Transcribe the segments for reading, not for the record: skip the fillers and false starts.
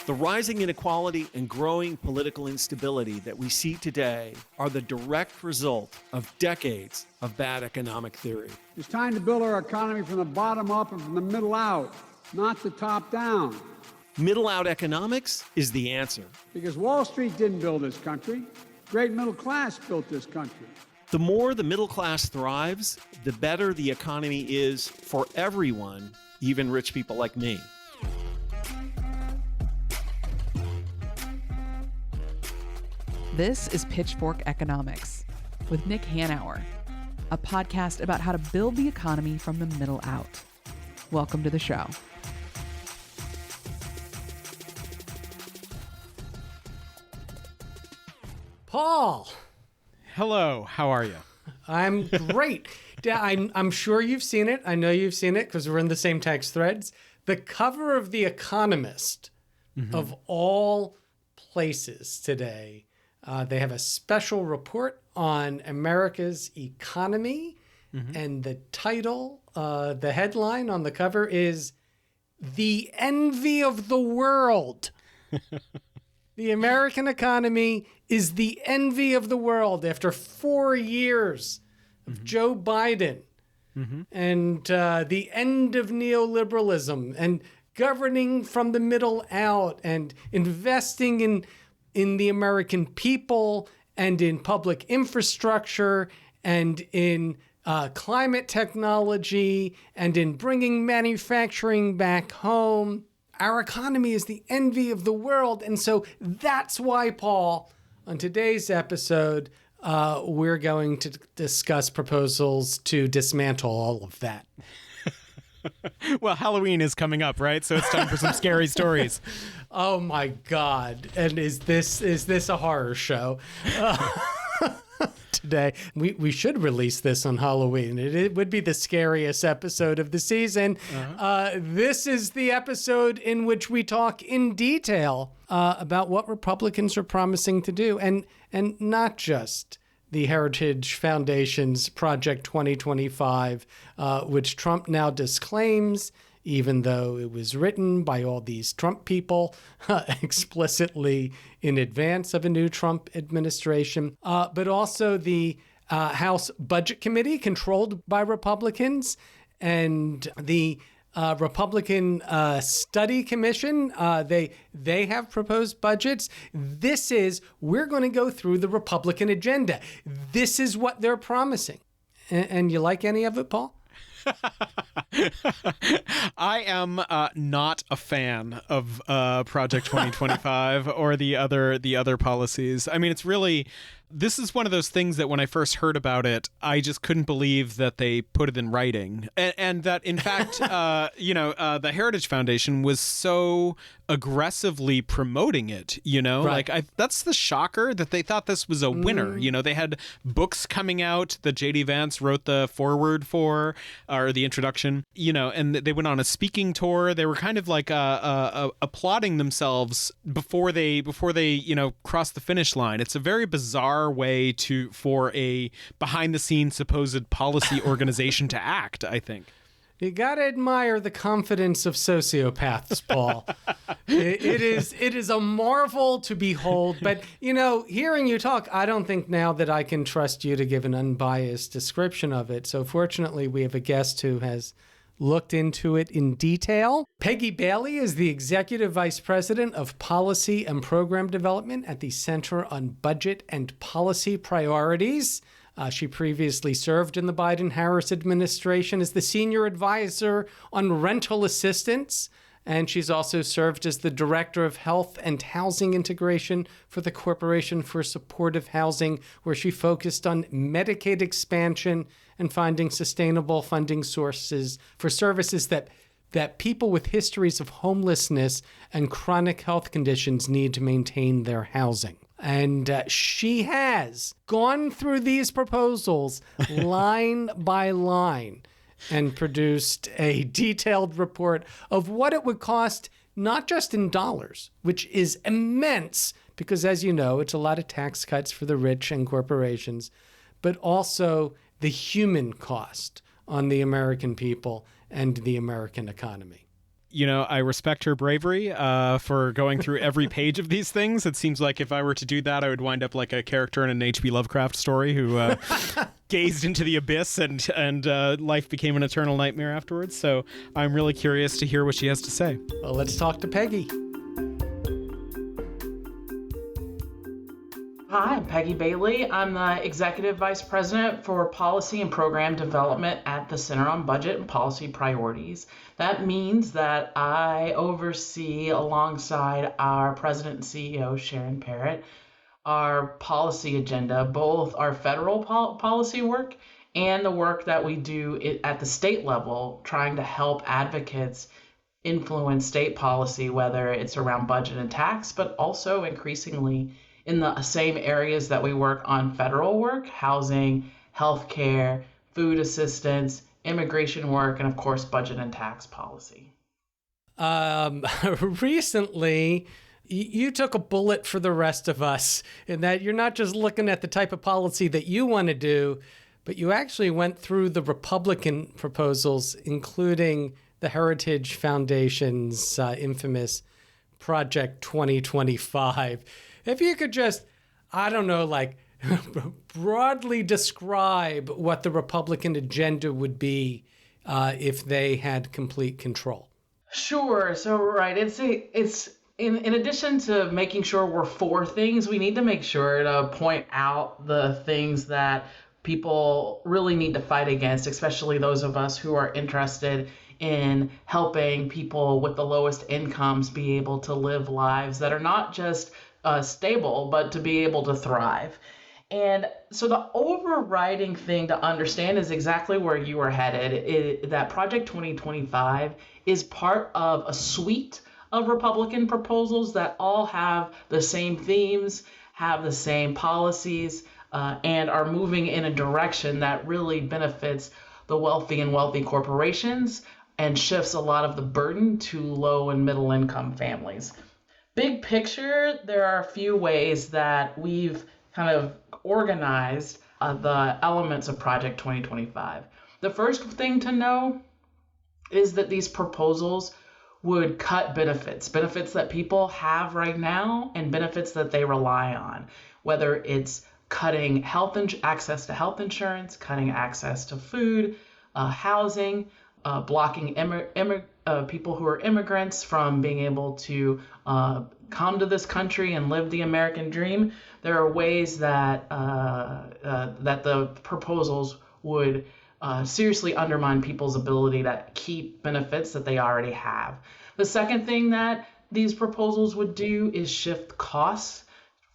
The rising inequality and growing political instability that we see today are the direct result of decades of bad economic theory. It's time to build our economy from the bottom up and from the middle out, not the top down. Middle out economics is the answer. Because Wall Street didn't build this country. Great middle class built this country. The more the middle class thrives, the better the economy is for everyone, even rich people like me. This is Pitchfork Economics with Nick Hanauer, a podcast about how to build the economy from the middle out. Welcome to the show. Paul. Hello, how are you? I'm great. I'm sure you've seen it. I know you've seen it because we're in the same text threads. The cover of The Economist, of all places today, they have a special report on America's economy, and the title, the headline on the cover is "The Envy of the World." The American economy is the envy of the world after 4 years of Joe Biden and the end of neoliberalism and governing from the middle out and investing in the American people and in public infrastructure and in climate technology and in bringing manufacturing back home. Our economy is the envy of the world. And so that's why, Paul, on today's episode, we're going to discuss proposals to dismantle all of that. Well, Halloween is coming up, right? So it's time for some scary stories. Oh, my God. And is this a horror show? Today. We should release this on Halloween. It would be the scariest episode of the season. This is the episode in which we talk in detail about what Republicans are promising to do, and not just the Heritage Foundation's Project 2025, which Trump now disclaims, even though it was written by all these Trump people explicitly in advance of a new Trump administration, but also the House Budget Committee controlled by Republicans and the Republican Study Commission. They have proposed budgets. We're going to go through the Republican agenda. This is what they're promising. And you like any of it, Paul? I am not a fan of Project 2025 or the other policies. I mean, this is one of those things that when I first heard about it, I just couldn't believe that they put it in writing, and that in fact, the Heritage Foundation was so aggressively promoting it. Right. That's the shocker, that they thought this was a winner. They had books coming out that J.D. Vance wrote the foreword for, or the introduction. And they went on a speaking tour. They were kind of like applauding themselves before they crossed the finish line. It's a very bizarre way for a behind-the-scenes supposed policy organization to act, I think. You gotta admire the confidence of sociopaths, Paul. It is a marvel to behold. But, hearing you talk, I don't think now that I can trust you to give an unbiased description of it. So fortunately, we have a guest who has looked into it in detail. Peggy Bailey is the Executive Vice President of Policy and Program Development at the Center on Budget and Policy Priorities. She previously served in the Biden-Harris administration as the Senior Advisor on Rental Assistance, and she's also served as the Director of Health and Housing Integration for the Corporation for Supportive Housing, where she focused on Medicaid expansion and finding sustainable funding sources for services that people with histories of homelessness and chronic health conditions need to maintain their housing. And she has gone through these proposals line by line and produced a detailed report of what it would cost, not just in dollars, which is immense, because as you know, it's a lot of tax cuts for the rich and corporations, but also the human cost on the American people and the American economy. I respect her bravery for going through every page of these things. It seems like if I were to do that, I would wind up like a character in an H.P. Lovecraft story who gazed into the abyss and life became an eternal nightmare afterwards. So I'm really curious to hear what she has to say. Well, let's talk to Peggy. Hi, I'm Peggy Bailey. I'm the Executive Vice President for Policy and Program Development at the Center on Budget and Policy Priorities. That means that I oversee, alongside our President and CEO, Sharon Parrott, our policy agenda, both our federal policy work and the work that we do at the state level, trying to help advocates influence state policy, whether it's around budget and tax, but also increasingly in the same areas that we work on federal work: housing, healthcare, food assistance, immigration work, and of course, budget and tax policy. Recently, you took a bullet for the rest of us in that you're not just looking at the type of policy that you want to do, but you actually went through the Republican proposals, including the Heritage Foundation's infamous Project 2025. If you could just, broadly describe what the Republican agenda would be if they had complete control. Sure. So, right. It's in addition to making sure we're for things, we need to make sure to point out the things that people really need to fight against, especially those of us who are interested in helping people with the lowest incomes be able to live lives that are not just stable, but to be able to thrive. And so the overriding thing to understand is exactly where you are headed. That Project 2025 is part of a suite of Republican proposals that all have the same themes, have the same policies, and are moving in a direction that really benefits the wealthy and wealthy corporations and shifts a lot of the burden to low and middle income families. Big picture, there are a few ways that we've kind of organized the elements of Project 2025. The first thing to know is that these proposals would cut benefits that people have right now and benefits that they rely on, whether it's cutting access to health insurance, cutting access to food, housing, blocking people who are immigrants from being able to come to this country and live the American dream. There are ways that that the proposals would seriously undermine people's ability to keep benefits that they already have. The second thing that these proposals would do is shift costs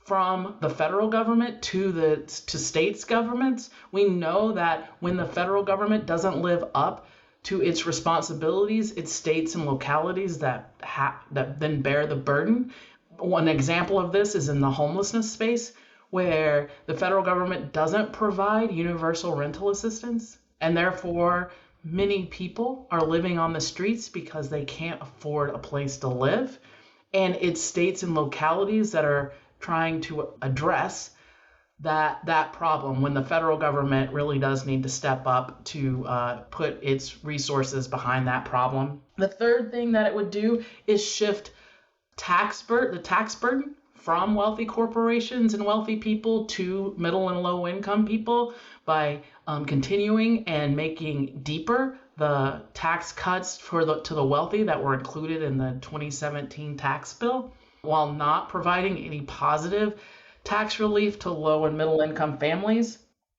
from the federal government to states' governments. We know that when the federal government doesn't live up to its responsibilities, it's states and localities that then bear the burden. One example of this is in the homelessness space, where the federal government doesn't provide universal rental assistance, and therefore many people are living on the streets because they can't afford a place to live. And it's states and localities that are trying to address that problem when the federal government really does need to step up to put its resources behind that problem. The third thing that it would do is shift the tax burden from wealthy corporations and wealthy people to middle and low income people by continuing and making deeper the tax cuts to the wealthy that were included in the 2017 tax bill, while not providing any positive tax relief to low and middle income families.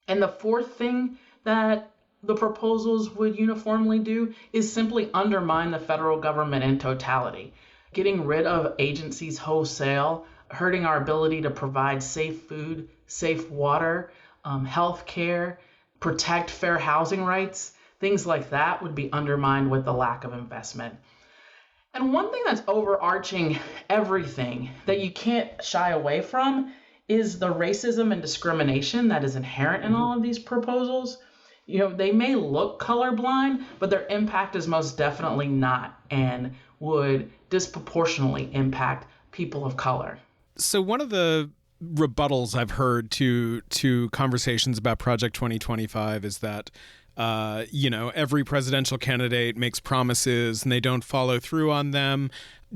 And the fourth thing that the proposals would uniformly do is simply undermine the federal government in totality, getting rid of agencies wholesale, hurting our ability to provide safe food, safe water, health care, protect fair housing rights. Things like that would be undermined with the lack of investment. And one thing that's overarching everything that you can't shy away from is the racism and discrimination that is inherent in all of these proposals. They may look colorblind, but their impact is most definitely not, and would disproportionately impact people of color. So one of the rebuttals I've heard to conversations about Project 2025 is that every presidential candidate makes promises and they don't follow through on them.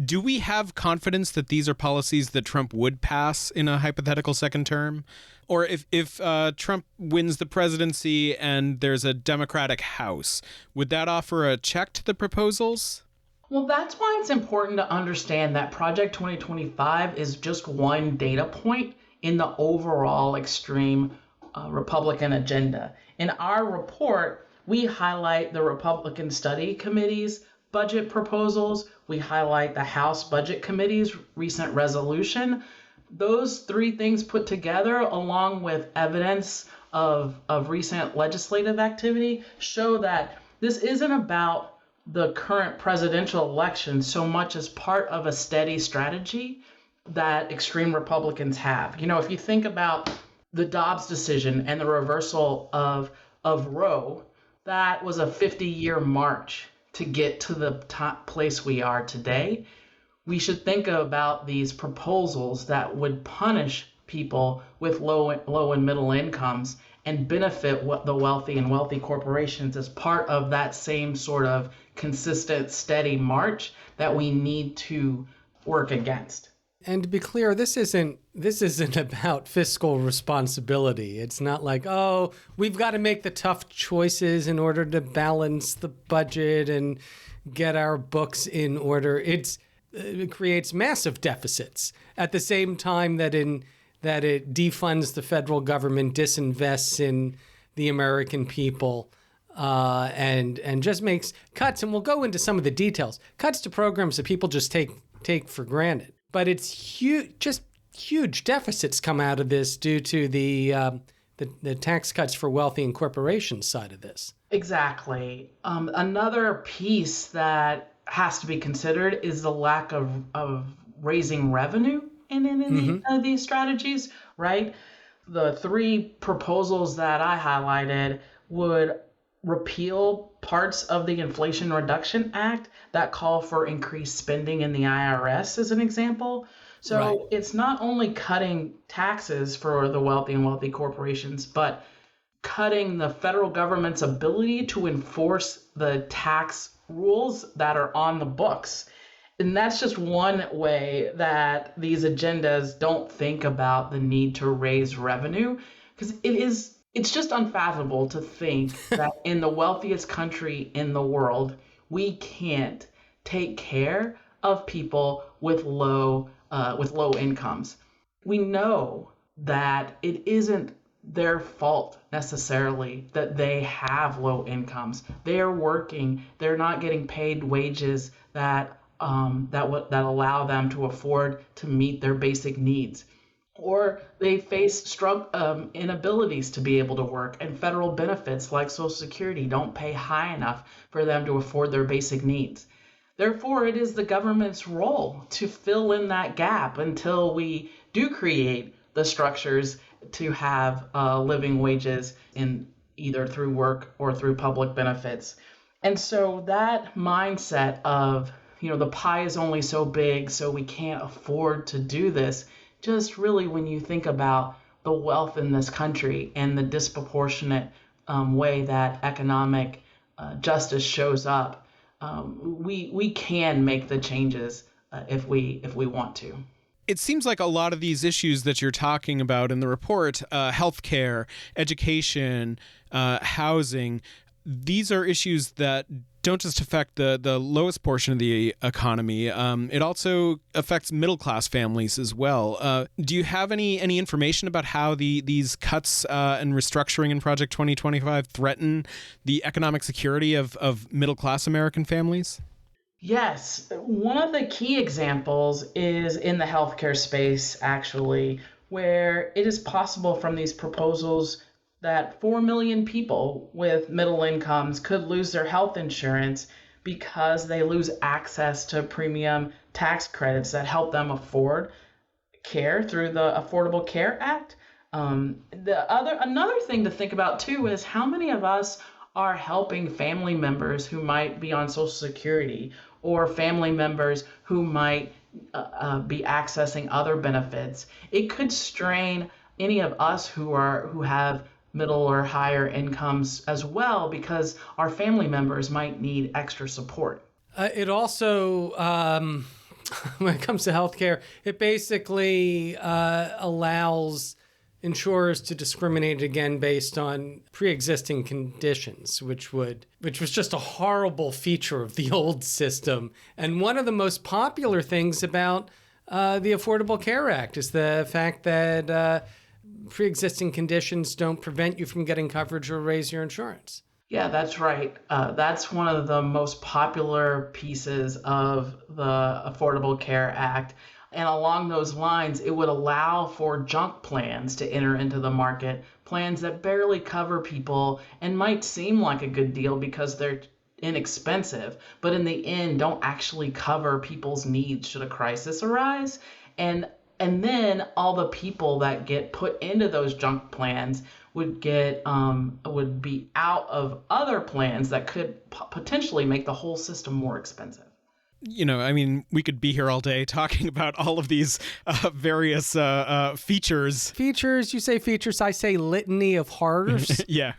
Do we have confidence that these are policies that Trump would pass in a hypothetical second term? Or if Trump wins the presidency and there's a Democratic House, would that offer a check to the proposals? Well, that's why it's important to understand that Project 2025 is just one data point in the overall extreme Republican agenda. In our report, we highlight the Republican Study Committee's budget proposals. We highlight the House Budget Committee's recent resolution. Those three things put together, along with evidence of recent legislative activity, show that this isn't about the current presidential election so much as part of a steady strategy that extreme Republicans have. If you think about the Dobbs decision and the reversal of Roe, that was a 50-year march to get to the top place we are today. We should think about these proposals that would punish people with low and middle incomes and benefit the wealthy and wealthy corporations as part of that same sort of consistent, steady march that we need to work against. And to be clear, this isn't about fiscal responsibility. It's not like, oh, we've got to make the tough choices in order to balance the budget and get our books in order. It creates massive deficits at the same time that it defunds the federal government, disinvests in the American people, and just makes cuts. And we'll go into some of the details. Cuts to programs that people just take for granted. But it's huge deficits come out of this due to the tax cuts for wealthy and corporations side of this. Exactly. Another piece that has to be considered is the lack of raising revenue in these strategies, right? The three proposals that I highlighted would repeal parts of the Inflation Reduction Act that call for increased spending in the IRS, as an example. So right. It's not only cutting taxes for the wealthy and wealthy corporations, but cutting the federal government's ability to enforce the tax rules that are on the books. And that's just one way that these agendas don't think about the need to raise revenue, because it's just unfathomable to think that in the wealthiest country in the world, we can't take care of people with low incomes. We know that it isn't their fault necessarily that they have low incomes. They are working. They're not getting paid wages that allow them to afford to meet their basic needs. Or they face inabilities to be able to work, and federal benefits like Social Security don't pay high enough for them to afford their basic needs. Therefore, it is the government's role to fill in that gap until we do create the structures to have living wages in either through work or through public benefits. And so that mindset of, the pie is only so big, so we can't afford to do this, just really when you think about the wealth in this country and the disproportionate way that economic justice shows up, we can make the changes if we want to. It seems like a lot of these issues that you're talking about in the report, healthcare, education, housing, these are issues that don't just affect the lowest portion of the economy. It also affects middle-class families as well. Do you have any information about how these cuts and restructuring in Project 2025 threaten the economic security of middle-class American families? Yes. One of the key examples is in the healthcare space, actually, where it is possible from these proposals that 4 million people with middle incomes could lose their health insurance because they lose access to premium tax credits that help them afford care through the Affordable Care Act. Another thing to think about too is how many of us are helping family members who might be on Social Security or family members who might be accessing other benefits. It could strain any of us who have middle or higher incomes as well, because our family members might need extra support. It also, when it comes to healthcare, it basically allows insurers to discriminate again based on pre-existing conditions, which was just a horrible feature of the old system. And one of the most popular things about the Affordable Care Act is the fact that pre-existing conditions don't prevent you from getting coverage or raise your insurance. Yeah, that's right. That's one of the most popular pieces of the Affordable Care Act. And along those lines, it would allow for junk plans to enter into the market, plans that barely cover people and might seem like a good deal because they're inexpensive, but in the end don't actually cover people's needs should a crisis arise. And then all the people that get put into those junk plans would be out of other plans that could potentially make the whole system more expensive. You know, I mean, we could be here all day talking about all of these various features. Features, you say features, I say litany of horrors. Yeah.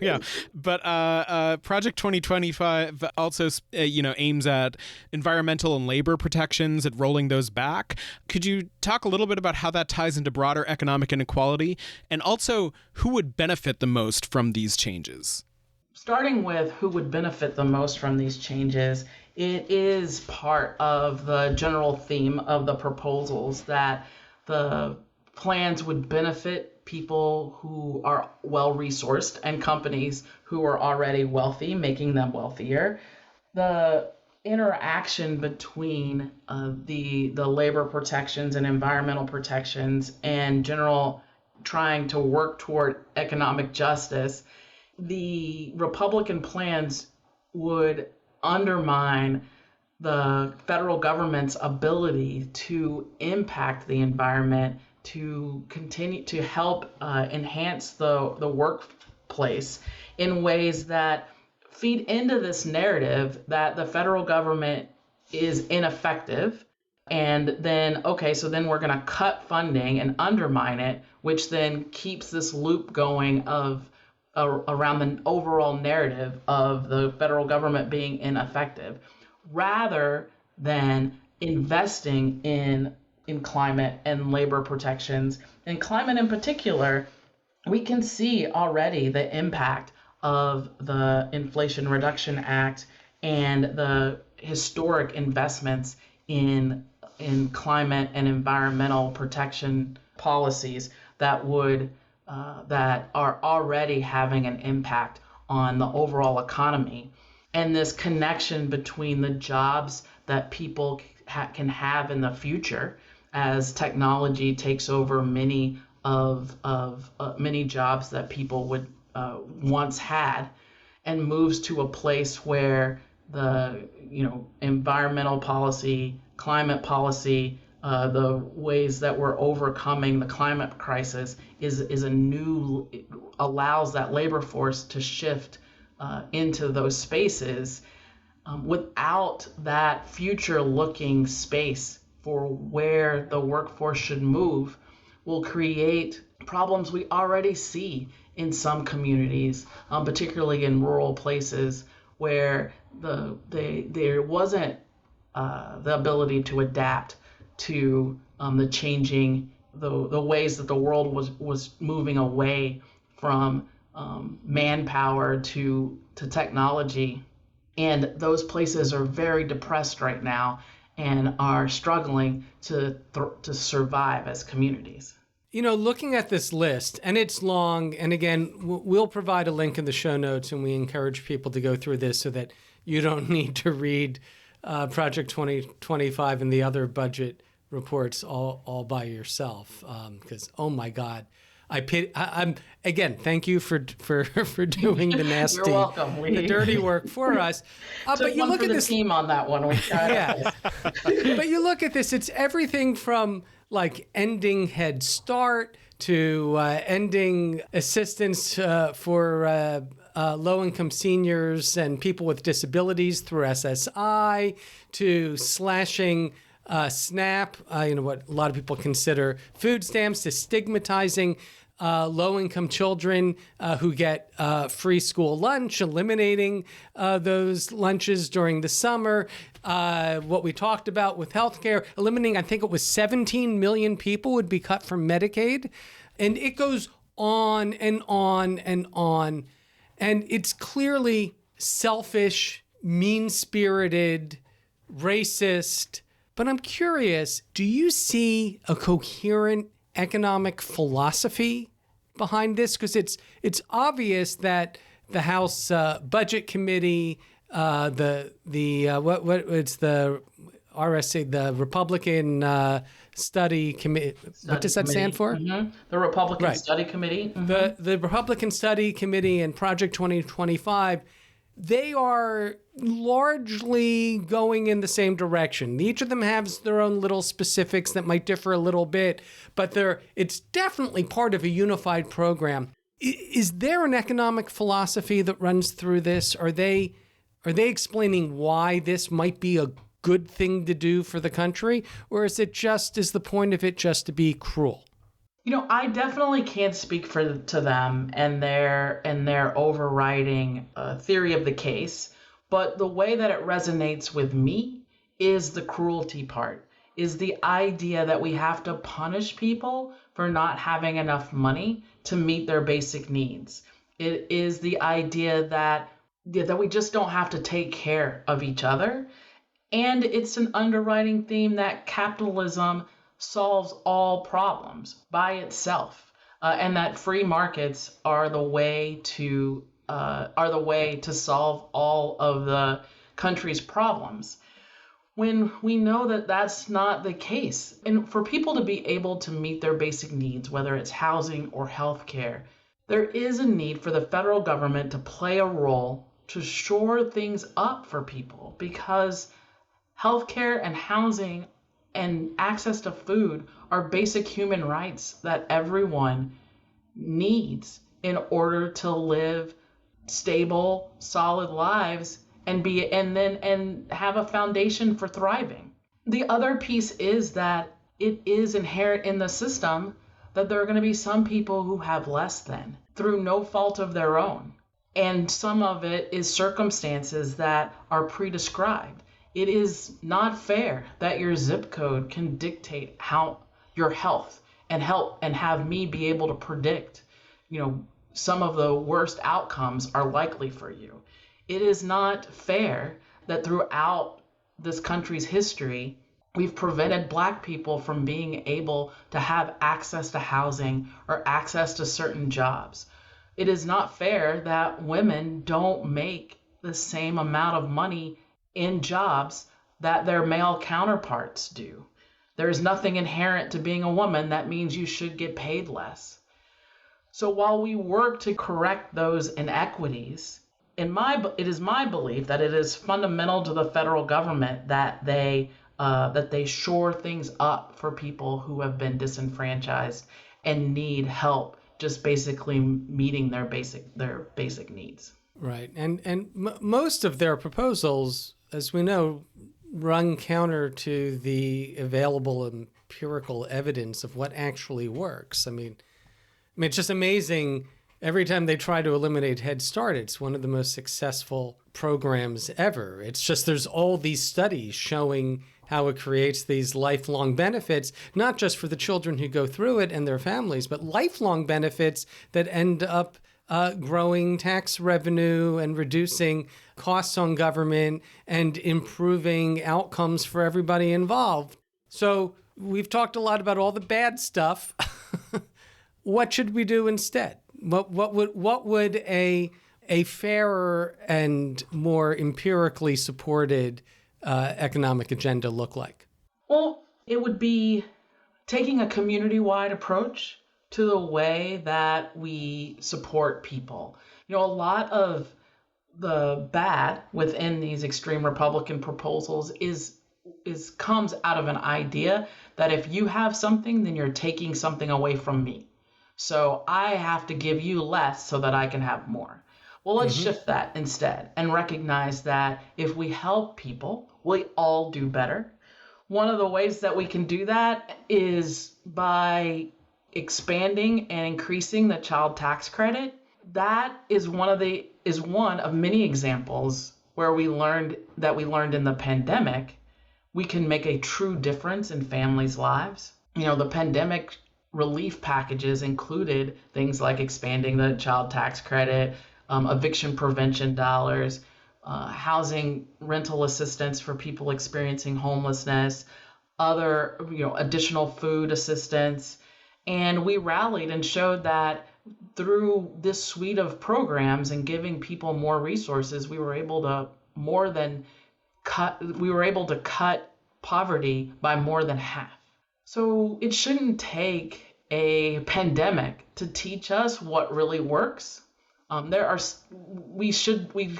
But Project 2025 also, aims at environmental and labor protections and rolling those back. Could you talk a little bit about how that ties into broader economic inequality, and also who would benefit the most from these changes? Starting with who would benefit the most from these changes, it is part of the general theme of the proposals that the plans would benefit people who are well-resourced and companies who are already wealthy, making them wealthier. The interaction between the labor protections and environmental protections and general trying to work toward economic justice, the Republican plans would undermine the federal government's ability to impact the environment, to continue to help enhance the workplace in ways that feed into this narrative that the federal government is ineffective. And then, so then we're going to cut funding and undermine it, which then keeps this loop going of around the overall narrative of the federal government being ineffective, rather than investing in climate and labor protections. In climate in particular, we can see already the impact of the Inflation Reduction Act and the historic investments in climate and environmental protection policies that are already having an impact on the overall economy. And this connection between the jobs that people can have in the future as technology takes over many jobs that people would once had, and moves to a place where the environmental policy, climate policy, the ways that we're overcoming the climate crisis allows that labor force to shift into those spaces. Without that future-looking space for where the workforce should move, will create problems we already see in some communities, particularly in rural places where there wasn't the ability to adapt to the changing, the ways that the world was moving away from manpower to technology. And those places are very depressed right now and are struggling to survive as communities. Looking at this list, and it's long, and again, we'll provide a link in the show notes, and we encourage people to go through this so that you don't need to read Project 2025 and the other budget reports all by yourself, because oh my God, I'm again. Thank you for doing the nasty, You're welcome. the dirty work for us. But you look at this team on that one. Yeah. But you look at this; it's everything from like ending Head Start to ending assistance for low-income seniors and people with disabilities through SSI, to slashing SNAP, what a lot of people consider food stamps, to stigmatizing low-income children who get free school lunch, eliminating those lunches during the summer. What we talked about with healthcare, eliminating, I think it was 17 million people would be cut from Medicaid. And it goes on and on and on. And it's clearly selfish, mean-spirited, racist. But I'm curious, do you see a coherent economic philosophy behind this? Because it's obvious that the House Budget Committee, it's the RSC, the Republican Study Committee. What does that stand for? Mm-hmm. The Republican Study Committee. Mm-hmm. The Republican Study Committee and Project 2025, they are largely going in the same direction. Each of them has their own little specifics that might differ a little bit, but it's definitely part of a unified program. Is there an economic philosophy that runs through this? Are they explaining why this might be a good thing to do for the country? Or is the point of it just to be cruel? I definitely can't speak to them and their overriding theory of the case, but the way that it resonates with me is the cruelty part, is the idea that we have to punish people for not having enough money to meet their basic needs. It is the idea that we just don't have to take care of each other. And it's an underwriting theme that capitalism solves all problems by itself, and that free markets are the way to solve all of the country's problems. When we know that that's not the case, and for people to be able to meet their basic needs, whether it's housing or healthcare, there is a need for the federal government to play a role to shore things up for people, because healthcare and housing and access to food are basic human rights that everyone needs in order to live stable, solid lives and have a foundation for thriving. The other piece is that it is inherent in the system that there are going to be some people who have less than, through no fault of their own. And some of it is circumstances that are pre-described. It is not fair that your zip code can dictate how your health and have me be able to predict, some of the worst outcomes are likely for you. It is not fair that throughout this country's history, we've prevented Black people from being able to have access to housing or access to certain jobs. It is not fair that women don't make the same amount of money in jobs that their male counterparts do. There is nothing inherent to being a woman that means you should get paid less. So while we work to correct those inequities, it is my belief that it is fundamental to the federal government that they shore things up for people who have been disenfranchised and need help just basically meeting their basic needs. Right. And most of their proposals, as we know, run counter to the available empirical evidence of what actually works. I mean, it's just amazing. Every time they try to eliminate Head Start, it's one of the most successful programs ever. It's just there's all these studies showing how it creates these lifelong benefits, not just for the children who go through it and their families, but lifelong benefits that end up growing tax revenue and reducing costs on government and improving outcomes for everybody involved. So we've talked a lot about all the bad stuff. What should we do instead? What would a fairer and more empirically supported economic agenda look like? Well, it would be taking a community-wide approach to the way that we support people. A lot of the bad within these extreme Republican proposals comes out of an idea that if you have something, then you're taking something away from me. So I have to give you less so that I can have more. Well, let's shift that instead and recognize that if we help people, we all do better. One of the ways that we can do that is by expanding and increasing the child tax credit, that is one of many examples where we learned in the pandemic we can make a true difference in families' lives. The pandemic relief packages included things like expanding the child tax credit, eviction prevention dollars, housing rental assistance for people experiencing homelessness, other additional food assistance. And we rallied and showed that through this suite of programs and giving people more resources, we were able to cut poverty by more than half. So it shouldn't take a pandemic to teach us what really works. We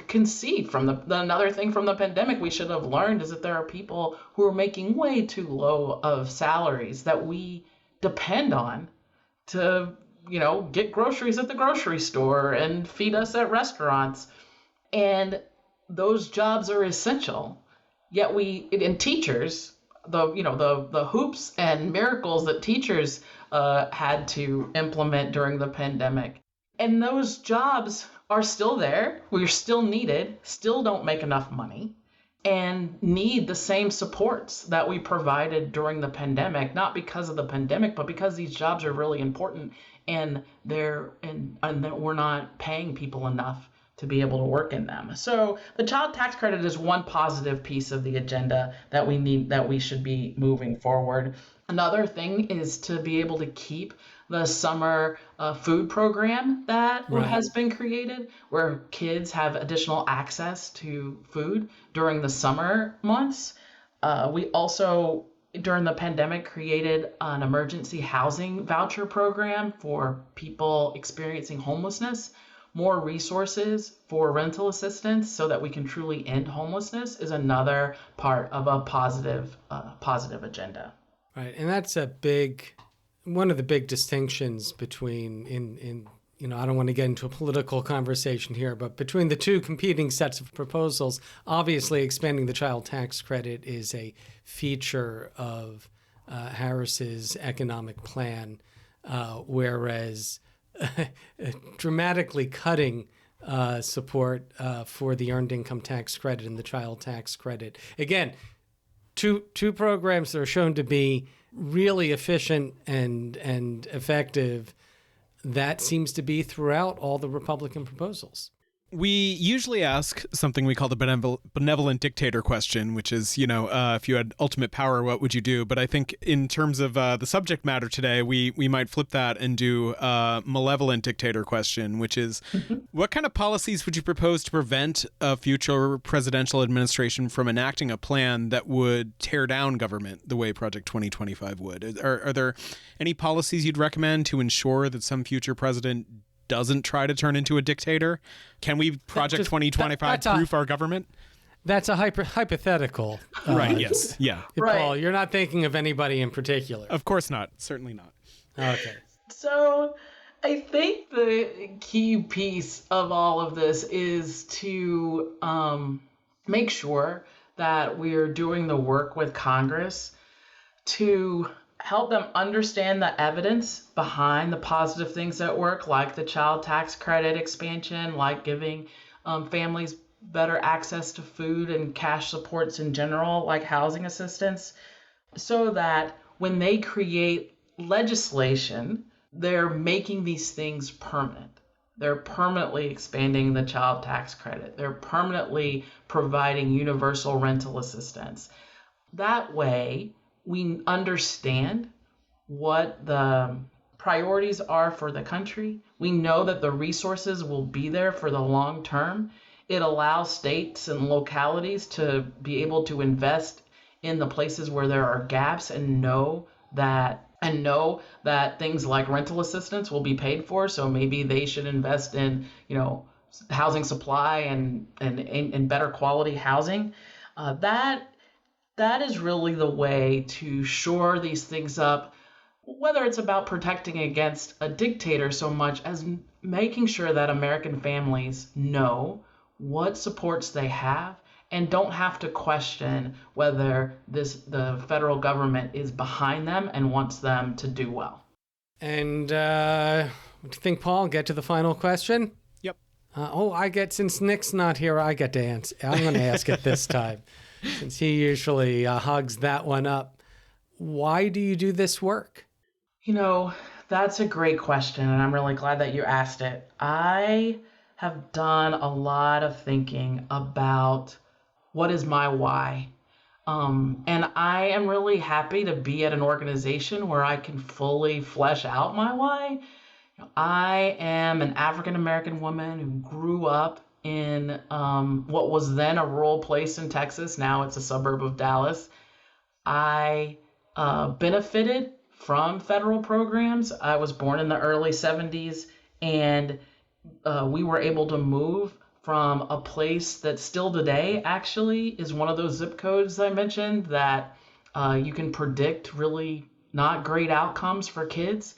can see from another thing from the pandemic we should have learned is that there are people who are making way too low of salaries that we depend on to get groceries at the grocery store and feed us at restaurants. And those jobs are essential. Yet teachers, the hoops and miracles that teachers had to implement during the pandemic. And those jobs are still there. We're still needed, still don't make enough money, and need the same supports that we provided during the pandemic, not because of the pandemic, but because these jobs are really important and that we're not paying people enough to be able to work in them. So the child tax credit is one positive piece of the agenda that we should be moving forward. Another thing is to be able to keep the summer food program that has been created, where kids have additional access to food during the summer months. We also, during the pandemic, created an emergency housing voucher program for people experiencing homelessness. More resources for rental assistance so that we can truly end homelessness is another part of a positive agenda. Right, and that's one of the big distinctions between I don't want to get into a political conversation here, but between the two competing sets of proposals, obviously expanding the child tax credit is a feature of Harris's economic plan, whereas dramatically cutting support for the earned income tax credit and the child tax credit. Again, two programs that are shown to be really efficient and effective. That seems to be throughout all the Republican proposals. We usually ask something we call the benevolent dictator question, which is, if you had ultimate power, what would you do? But I think in terms of the subject matter today, we might flip that and do a malevolent dictator question, which is what kind of policies would you propose to prevent a future presidential administration from enacting a plan that would tear down government the way Project 2025 would? Are there any policies you'd recommend to ensure that some future president doesn't try to turn into a dictator? Can we Project 2025 proof our government? That's a hypothetical. Right, yes. Yeah. Paul, you're not thinking of anybody in particular. Of course not. Certainly not. Okay. So I think the key piece of all of this is to make sure that we're doing the work with Congress to help them understand the evidence behind the positive things that work, like the child tax credit expansion, like giving families better access to food and cash supports in general, like housing assistance, so that when they create legislation, they're making these things permanent. They're permanently expanding the child tax credit. They're permanently providing universal rental assistance. That way, we understand what the priorities are for the country. We know that the resources will be there for the long term. It allows states and localities to be able to invest in the places where there are gaps and know that things like rental assistance will be paid for. So maybe they should invest in, housing supply and better quality housing. That is really the way to shore these things up, whether it's about protecting against a dictator so much as making sure that American families know what supports they have and don't have to question whether the federal government is behind them and wants them to do well. And what do you think, Paul? Get to the final question? Yep. Since Nick's not here, I get to answer. I'm going to ask it this time, since he usually hogs that one up. Why do you do this work? That's a great question, and I'm really glad that you asked it. I have done a lot of thinking about what is my why. And I am really happy to be at an organization where I can fully flesh out my why. I am an African American woman who grew up in what was then a rural place in Texas. Now it's a suburb of Dallas. I benefited from federal programs. I was born in the early 70s, and we were able to move from a place that still today actually is one of those zip codes I mentioned that you can predict really not great outcomes for kids.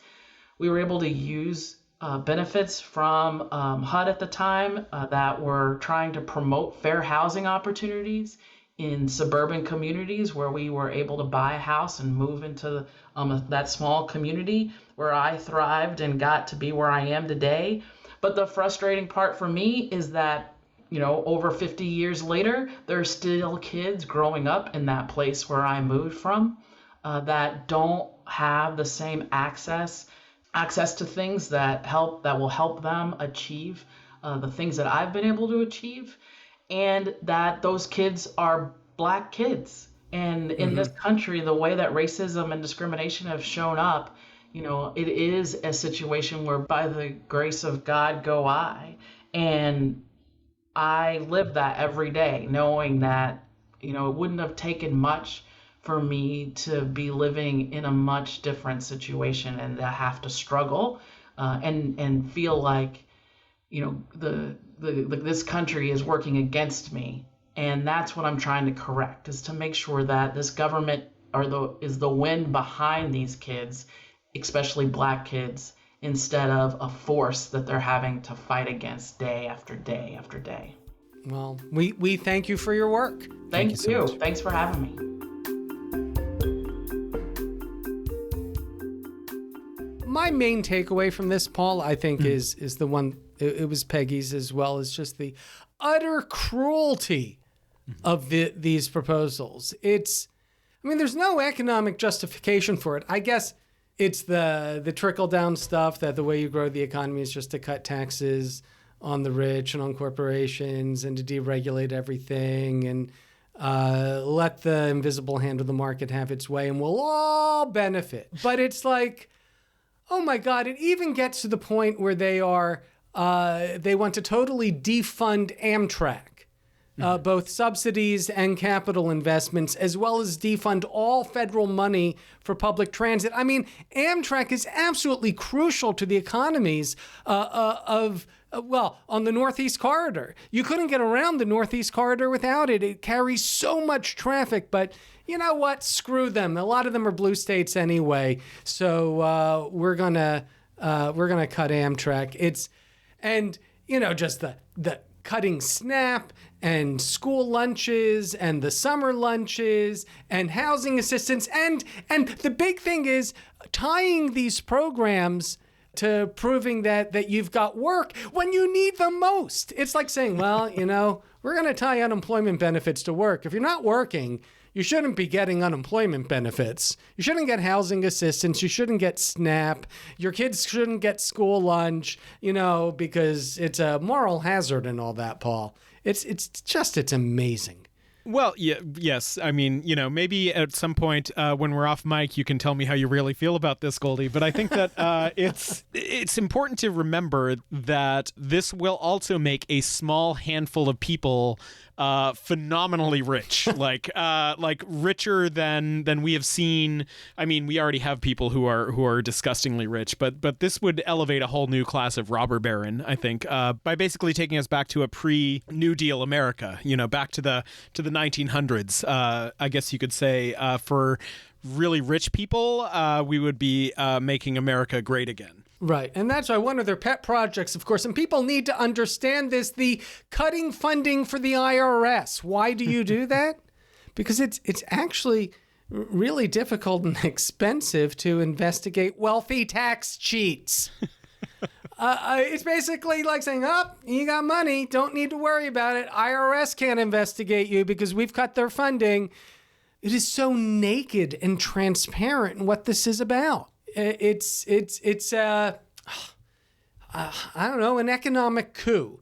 We were able to use benefits from HUD at the time that were trying to promote fair housing opportunities in suburban communities where we were able to buy a house and move into that small community where I thrived and got to be where I am today. But the frustrating part for me is that, over 50 years later, there are still kids growing up in that place where I moved from that don't have the same access to things that will help them achieve the things that I've been able to achieve, and that those kids are Black kids. And in this country, the way that racism and discrimination have shown up, it is a situation where by the grace of God go I. And I live that every day, knowing that, it wouldn't have taken much for me to be living in a much different situation and to have to struggle and feel like, this country is working against me. And that's what I'm trying to correct, is to make sure that this government is the wind behind these kids, especially Black kids, instead of a force that they're having to fight against day after day after day. Well, we thank you for your work. Thank you. So much. Thanks for having me. My main takeaway from this, Paul, I think is the one, it was Peggy's as well, as just the utter cruelty of these proposals. There's no economic justification for it. I guess it's the trickle-down stuff, that the way you grow the economy is just to cut taxes on the rich and on corporations and to deregulate everything and let the invisible hand of the market have its way and we'll all benefit. But it's like, oh my God, it even gets to the point where they want to totally defund Amtrak. Both subsidies and capital investments, as well as defund all federal money for public transit. Amtrak is absolutely crucial to the economies on the Northeast Corridor. You couldn't get around the Northeast Corridor without it. It carries so much traffic, but you know what? Screw them. A lot of them are blue states anyway. So we're gonna cut Amtrak. Just the cutting SNAP and school lunches and the summer lunches and housing assistance. And the big thing is tying these programs to proving that you've got work when you need them most. It's like saying, well, we're going to tie unemployment benefits to work. If you're not working, you shouldn't be getting unemployment benefits. You shouldn't get housing assistance. You shouldn't get SNAP. Your kids shouldn't get school lunch, because it's a moral hazard and all that, Paul. It's amazing. Well, yes. Maybe at some point when we're off mic, you can tell me how you really feel about this, Goldy. But I think that it's important to remember that this will also make a small handful of people phenomenally rich, like richer than we have seen. We already have people who are disgustingly rich, but this would elevate a whole new class of robber baron, I think, by basically taking us back to a pre-New Deal America, back to the 1900s. I guess you could say for really rich people, we would be making America great again. Right. And that's why one of their pet projects, of course, and people need to understand this, the cutting funding for the IRS. Why do you do that? Because it's actually really difficult and expensive to investigate wealthy tax cheats. It's basically like saying, you got money, don't need to worry about it. IRS can't investigate you because we've cut their funding. It is so naked and transparent in what this is about. It's I don't know, an economic coup.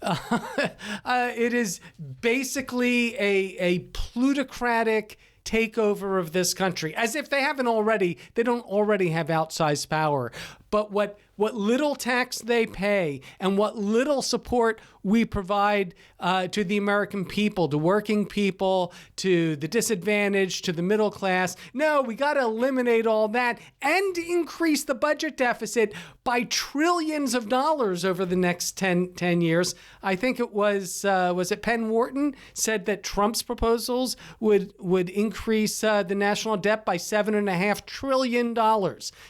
It is basically a plutocratic takeover of this country, as if they don't already have outsized power. But what little tax they pay and what little support we provide to the American people, to working people, to the disadvantaged, to the middle class. No, we got to eliminate all that and increase the budget deficit by trillions of dollars over the next 10 years. I think it was it Penn Wharton said that Trump's proposals would increase the national debt by $7.5 trillion.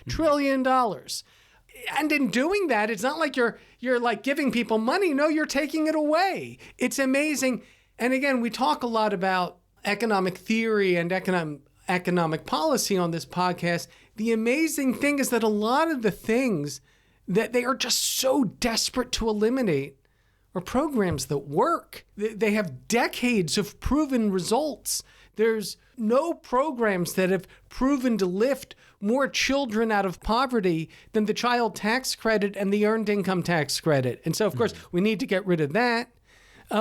Trillion dollars. And in doing that, it's not like you're like giving people money. No, you're taking it away. It's amazing. And again, we talk a lot about economic theory and economic policy on this podcast. The amazing thing is that a lot of the things that they are just so desperate to eliminate are programs that work. They have decades of proven results. There's no programs that have proven to lift more children out of poverty than the child tax credit and the earned income tax credit. And so, of course, we need to get rid of that.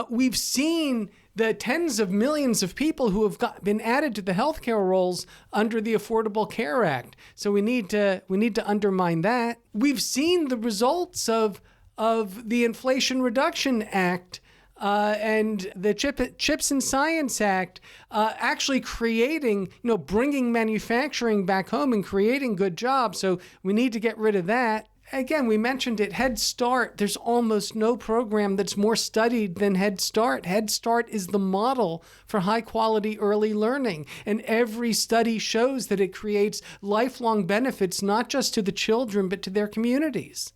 We've seen the tens of millions of people who have been added to the healthcare rolls under the Affordable Care Act. So we need to undermine that. We've seen the results of the Inflation Reduction Act and the Chips and Science Act actually creating, bringing manufacturing back home and creating good jobs. So we need to get rid of that. Again, we mentioned it, Head Start. There's almost no program that's more studied than Head Start. Head Start is the model for high quality early learning. And every study shows that it creates lifelong benefits, not just to the children, but to their communities.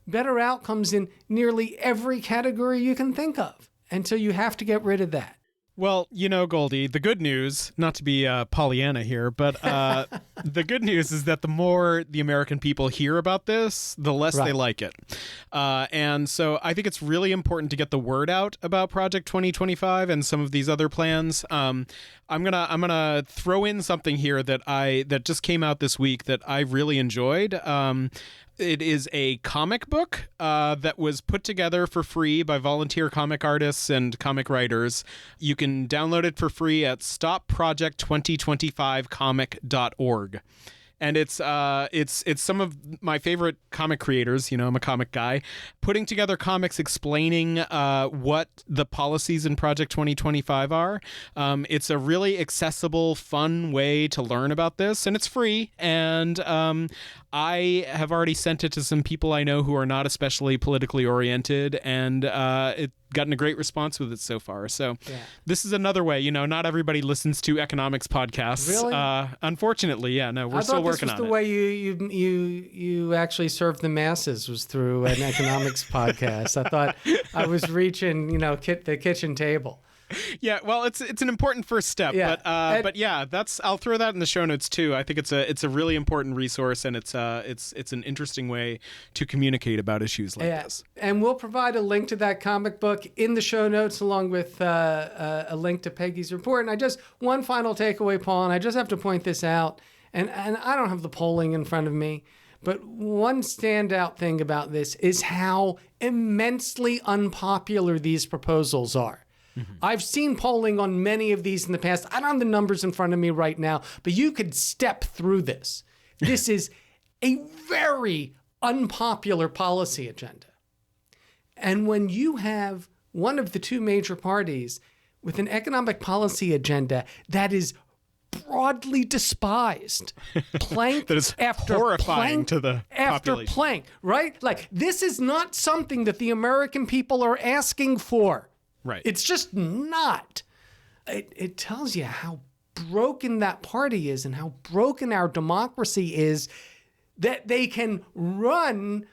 Better outcomes in nearly every category you can think of. And so you have to get rid of that. Well, Goldie, the good news, not to be Pollyanna here, but the good news is that the more the American people hear about this, the less they like it. And so I think it's really important to get the word out about Project 2025 and some of these other plans. I'm gonna throw in something here that just came out this week that I really enjoyed. It is a comic book that was put together for free by volunteer comic artists and comic writers. You can download it for free at stopproject2025comic.org. And it's some of my favorite comic creators, I'm a comic guy, putting together comics explaining what the policies in Project 2025 are. It's a really accessible, fun way to learn about this, and it's free. And I have already sent it to some people I know who are not especially politically oriented, and it's gotten a great response with it so far. So This is another way, not everybody listens to economics podcasts. Really? Unfortunately, we're still working on it. I thought this was the way you actually served the masses was through an economics podcast. I thought I was reaching, the kitchen table. Yeah, well, it's an important first step, but I'll throw that in the show notes too. I think it's a really important resource, and it's an interesting way to communicate about issues like this. And we'll provide a link to that comic book in the show notes, along with a link to Peggy's report. And one final takeaway, Paul, and I just have to point this out, and I don't have the polling in front of me, but one standout thing about this is how immensely unpopular these proposals are. I've seen polling on many of these in the past. I don't have the numbers in front of me right now, but you could step through this. This is a very unpopular policy agenda. And when you have one of the two major parties with an economic policy agenda that is broadly despised, plank that is after horrifying plank to the after population. plank, right? Like, this is not something that the American people are asking for. Right. It's just not. It tells you how broken that party is and how broken our democracy is, that they can run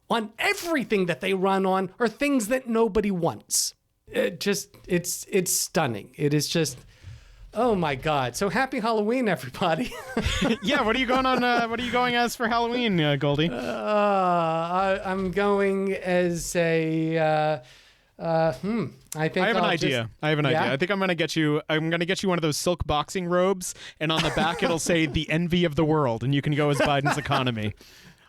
on everything that they run on are things that nobody wants. It's stunning. It is just Oh my God! So happy Halloween, everybody. Yeah, what are you going on? What are you going as for Halloween, Goldie? I'm going as a. I think I have an idea. Yeah? I think I'm gonna get you one of those silk boxing robes, and on the back it'll say "the envy of the world," and you can go as Biden's economy.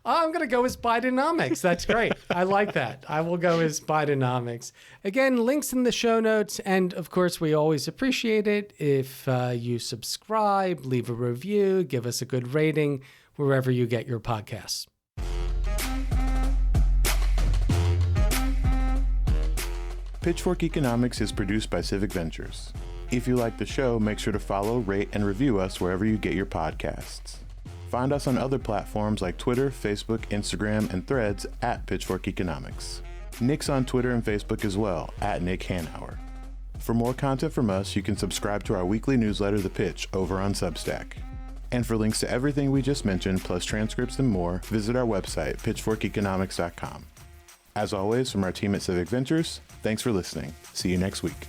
I'm going to go as Bidenomics. That's great. I like that. I will go as Bidenomics. Again, links in the show notes. And of course, we always appreciate it if you subscribe, leave a review, give us a good rating wherever you get your podcasts. Pitchfork Economics is produced by Civic Ventures. If you like the show, make sure to follow, rate, and review us wherever you get your podcasts. Find us on other platforms like Twitter, Facebook, Instagram, and Threads at Pitchfork Economics. Nick's on Twitter and Facebook as well, at Nick Hanauer. For more content from us, you can subscribe to our weekly newsletter, The Pitch, over on Substack. And for links to everything we just mentioned, plus transcripts and more, visit our website, pitchforkeconomics.com. As always, from our team at Civic Ventures, thanks for listening. See you next week.